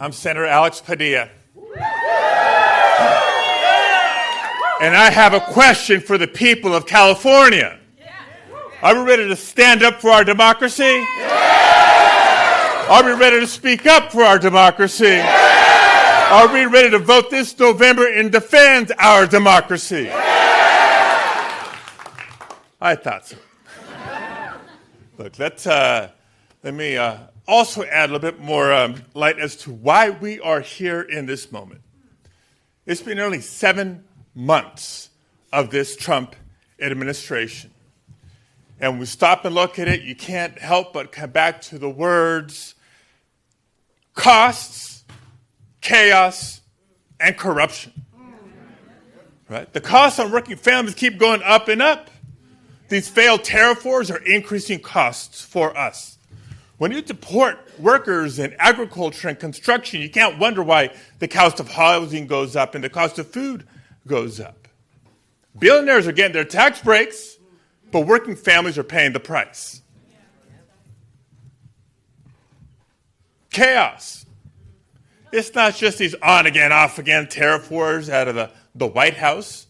I'm Senator Alex Padilla. And I have a question for the people of California. Are we ready to stand up for our democracy? Are we ready to speak up for our democracy? Are we ready to vote this November and defend our democracy? I thought so. Look, let me also add a little bit more light as to why we are here in this moment. It's been nearly 7 months of this Trump administration. And when we stop and look at it, you can't help but come back to the words costs, chaos, and corruption. Right? The costs on working families keep going up and up. These failed tariff wars are increasing costs for us. When you deport workers in agriculture and construction, you can't wonder why the cost of housing goes up and the cost of food goes up. Billionaires are getting their tax breaks, but working families are paying the price. Chaos. It's not just these on-again, off-again tariff wars out of the White House.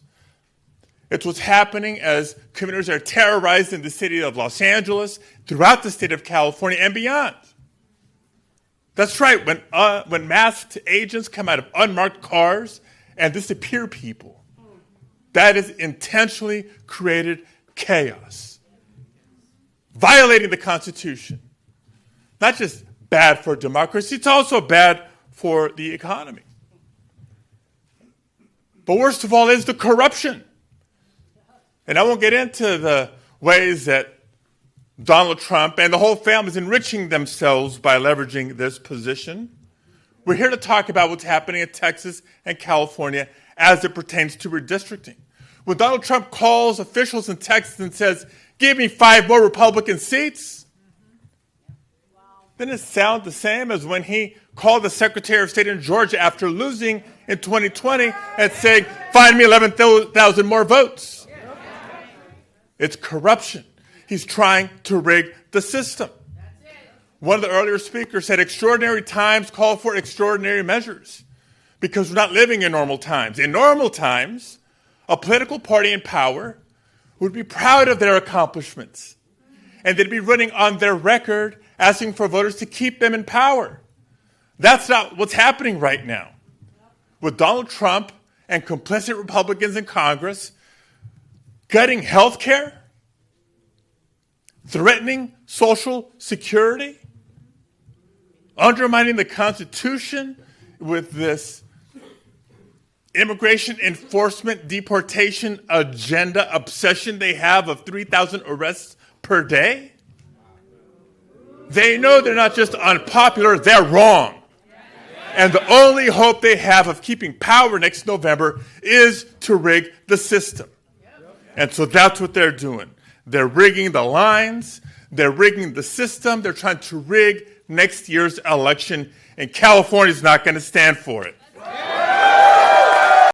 It's what's happening as communities are terrorized in the city of Los Angeles, throughout the state of California, and beyond. That's right, when masked agents come out of unmarked cars and disappear people, that is intentionally created chaos. Violating the Constitution. Not just bad for democracy, it's also bad for the economy. But worst of all is the corruption. And I won't get into the ways that Donald Trump and the whole family is enriching themselves by leveraging this position. We're here to talk about what's happening in Texas and California as it pertains to redistricting. When Donald Trump calls officials in Texas and says, give me 5 more Republican seats, didn't it sound the same as when he called the Secretary of State in Georgia after losing in 2020 and saying, find me 11,000 more votes? It's corruption. He's trying to rig the system. One of the earlier speakers said extraordinary times call for extraordinary measures because we're not living in normal times. In normal times, a political party in power would be proud of their accomplishments and they'd be running on their record asking for voters to keep them in power. That's not what's happening right now. With Donald Trump and complicit Republicans in Congress gutting health care, threatening Social Security, undermining the Constitution with this immigration enforcement deportation agenda obsession they have of 3,000 arrests per day. They know they're not just unpopular, they're wrong. And the only hope they have of keeping power next November is to rig the system. And so that's what they're doing. They're rigging the lines. They're rigging the system. They're trying to rig next year's election. And California's not going to stand for it.